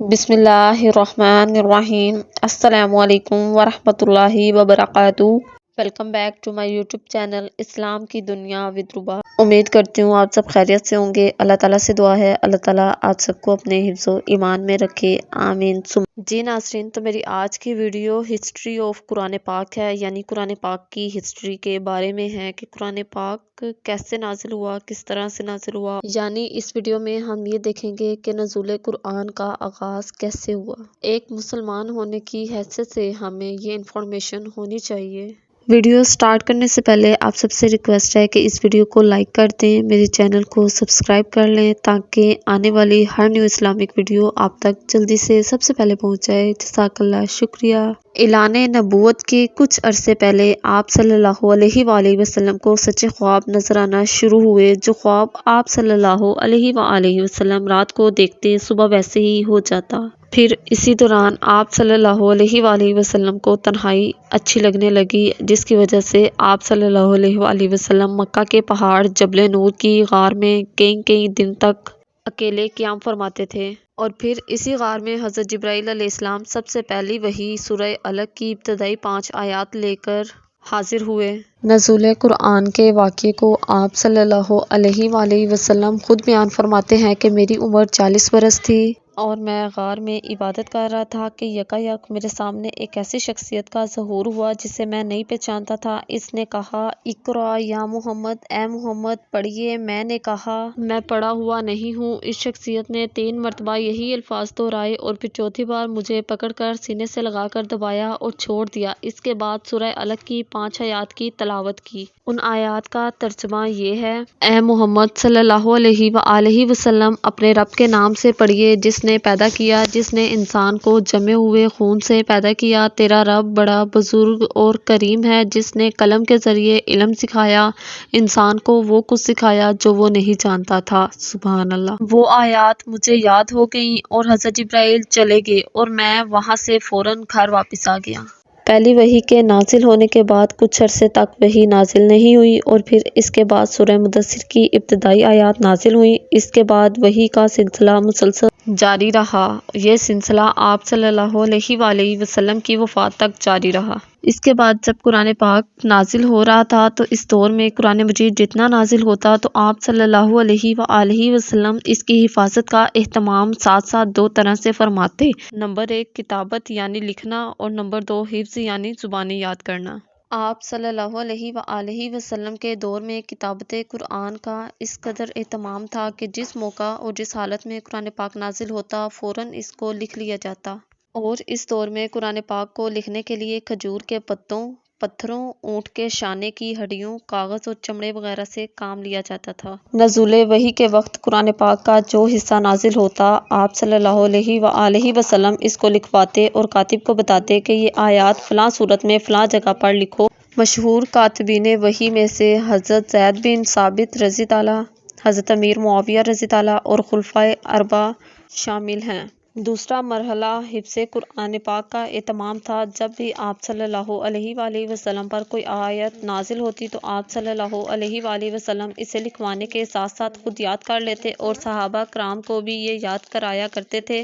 بسم اللہ الرحمن الرحیم۔ السلام علیکم ورحمۃ اللہ وبرکاتہ۔ Welcome back to my YouTube channel اسلام کی دنیا ود ربا۔ امید کرتی ہوں آپ سب خیریت سے ہوں گے۔ اللہ تعالیٰ سے دعا ہے اللہ تعالیٰ آپ سب کو اپنے حفظ و ایمان میں رکھے، آمین۔ جی ناظرین، تو میری آج کی ویڈیو ہسٹری آف قرآن پاک ہے، یعنی قرآن پاک کی ہسٹری کے بارے میں ہے کہ قرآن پاک کیسے نازل ہوا، کس طرح سے نازل ہوا۔ یعنی اس ویڈیو میں ہم یہ دیکھیں گے کہ نزول قرآن کا آغاز کیسے ہوا۔ ایک مسلمان ہونے کی حیثیت سے ہمیں یہ انفارمیشن ہونی چاہیے۔ ویڈیو سٹارٹ کرنے سے پہلے آپ سب سے ریکویسٹ ہے کہ اس ویڈیو کو لائک کر دیں، میرے چینل کو سبسکرائب کر لیں تاکہ آنے والی ہر نیو اسلامک ویڈیو آپ تک جلدی سے سب سے پہلے پہنچ جائے۔ جزاک اللہ، شکریہ۔ اعلان نبوت کے کچھ عرصے پہلے آپ صلی اللہ علیہ وآلہ وسلم کو سچے خواب نظر آنا شروع ہوئے، جو خواب آپ صلی اللہ علیہ وآلہ وسلم رات کو دیکھتے صبح ویسے ہی ہو جاتا۔ پھر اسی دوران آپ صلی اللہ علیہ وآلہ وسلم کو تنہائی اچھی لگنے لگی، جس کی وجہ سے آپ صلی اللہ علیہ وآلہ وسلم مکہ کے پہاڑ جبل نور کی غار میں کئی دن تک اکیلے قیام فرماتے تھے۔ اور پھر اسی غار میں حضرت جبرائیل علیہ السلام سب سے پہلی وحی سورہ الق کی ابتدائی 5 آیات لے کر حاضر ہوئے۔ نزول قرآن کے واقعے کو آپ صلی اللہ علیہ وآلہ وسلم خود بیان فرماتے ہیں کہ میری عمر 40 برس تھی اور میں غار میں عبادت کر رہا تھا کہ یکایک میرے سامنے ایک ایسی شخصیت کا ظہور ہوا جسے میں نہیں پہچانتا تھا۔ اس نے کہا، اقرأ یا محمد، اے محمد پڑھیے۔ میں نے کہا، میں پڑھا ہوا نہیں ہوں۔ اس شخصیت نے 3 مرتبہ یہی الفاظ دہرائے اور پھر چوتھی بار مجھے پکڑ کر سینے سے لگا کر دبایا اور چھوڑ دیا۔ اس کے بعد سورہ الق کی 5 آیات کی تلاوت کی۔ ان آیات کا ترجمہ یہ ہے، اے محمد صلی اللہ علیہ وآلہ وسلم، اپنے رب کے نام سے پڑھیے جس نے پیدا کیا، جس نے انسان کو جمے ہوئے خون سے پیدا کیا۔ تیرا رب بڑا بزرگ اور کریم ہے جس نے قلم کے ذریعے علم سکھایا، انسان کو وہ کچھ سکھایا جو وہ نہیں جانتا تھا۔ سبحان اللہ۔ وہ آیات مجھے یاد ہو گئیں اور حضرت جبرائیل چلے گئے اور میں وہاں سے فوراً گھر واپس آ گیا۔ پہلی وحی کے نازل ہونے کے بعد کچھ عرصے تک وحی نازل نہیں ہوئی اور پھر اس کے بعد سورہ مدثر کی ابتدائی آیات نازل ہوئیں۔ اس کے بعد وحی کا سلسلہ مسلسل جاری رہا۔ یہ سلسلہ آپ صلی اللہ علیہ وآلہ وسلم کی وفات تک جاری رہا۔ اس کے بعد جب قرآن پاک نازل ہو رہا تھا تو اس دور میں قرآن مجید جتنا نازل ہوتا تو آپ صلی اللہ علیہ وآلہ وسلم اس کی حفاظت کا اہتمام ساتھ ساتھ 2 طرح سے فرماتے۔ نمبر 1 کتابت یعنی لکھنا اور نمبر 2 حفظ یعنی زبانی یاد کرنا۔ آپ صلی اللہ علیہ وآلہ وسلم کے دور میں کتابت قرآن کا اس قدر اہتمام تھا کہ جس موقع اور جس حالت میں قرآن پاک نازل ہوتا فوراً اس کو لکھ لیا جاتا۔ اور اس دور میں قرآن پاک کو لکھنے کے لیے کھجور کے پتوں، پتھروں، اونٹ کے شانے کی ہڈیوں، کاغذ اور چمڑے وغیرہ سے کام لیا جاتا تھا۔ نزول وحی کے وقت قرآن پاک کا جو حصہ نازل ہوتا، آپ صلی اللہ علیہ وآلہ وسلم اس کو لکھواتے اور کاتب کو بتاتے کہ یہ آیات فلاں صورت میں فلاں جگہ پر لکھو۔ مشہور کاتبین وحی میں سے حضرت زید بن ثابت رضی اللہ، حضرت امیر معاویہ رضی اللہ اور خلفائے اربعہ شامل ہیں۔ دوسرا مرحلہ حفظ قرآن پاک کا اہتمام تھا۔ جب بھی آپ صلی اللہ علیہ وآلہ وسلم پر کوئی آیت نازل ہوتی تو آپ صلی اللہ علیہ وآلہ وسلم اسے لکھوانے کے ساتھ ساتھ خود یاد کر لیتے اور صحابہ کرام کو بھی یہ یاد کرایا کرتے تھے۔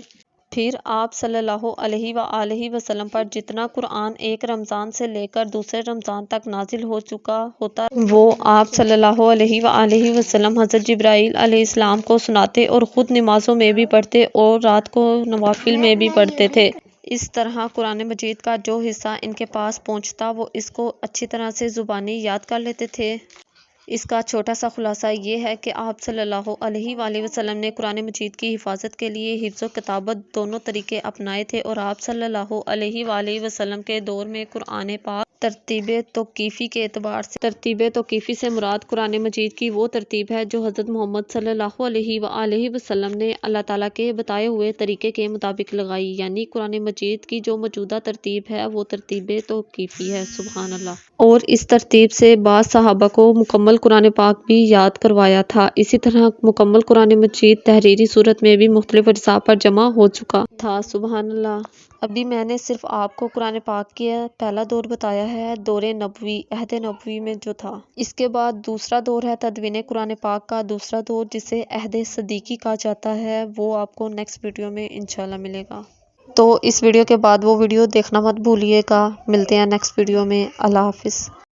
پھر آپ صلی اللہ علیہ وآلہ وسلم پر جتنا قرآن ایک رمضان سے لے کر دوسرے رمضان تک نازل ہو چکا ہوتا وہ آپ صلی اللہ علیہ وآلہ وسلم حضرت جبرائیل علیہ السلام کو سناتے اور خود نمازوں میں بھی پڑھتے اور رات کو نوافل میں بھی پڑھتے تھے۔ اس طرح قرآن مجید کا جو حصہ ان کے پاس پہنچتا وہ اس کو اچھی طرح سے زبانی یاد کر لیتے تھے۔ اس کا چھوٹا سا خلاصہ یہ ہے کہ آپ صلی اللہ علیہ وآلہ وسلم نے قرآن مجید کی حفاظت کے لیے حفظ و کتابت دونوں طریقے اپنائے تھے اور آپ صلی اللہ علیہ وآلہ وسلم کے دور میں قرآن پاک ترتیب توقیفی کے اعتبار سے ترتیب توقیفی سے مراد قرآن مجید کی وہ ترتیب ہے جو حضرت محمد صلی اللہ علیہ وآلہ وسلم نے اللہ تعالیٰ کے بتائے ہوئے طریقے کے مطابق لگائی، یعنی قرآن مجید کی جو موجودہ ترتیب ہے وہ ترتیب توقیفی ہے۔ سبحان اللہ۔ اور اس ترتیب سے بعض صحابہ کو مکمل قرآن پاک بھی یاد کروایا تھا۔ اسی طرح مکمل قرآن مجید تحریری صورت میں بھی مختلف اجزاء پر جمع ہو چکا تھا۔ سبحان اللہ۔ ابھی میں نے صرف آپ کو قرآن پاک کا پہلا دور بتایا گیا ہے دور نبوی، عہد نبوی میں جو تھا۔ اس کے بعد دوسرا دور ہے تدوین قرآن پاک کا دوسرا دور، جسے عہد صدیقی کہا جاتا ہے۔ وہ آپ کو نیکسٹ ویڈیو میں انشاءاللہ ملے گا، تو اس ویڈیو کے بعد وہ ویڈیو دیکھنا مت بھولیے گا۔ ملتے ہیں نیکسٹ ویڈیو میں، اللہ حافظ۔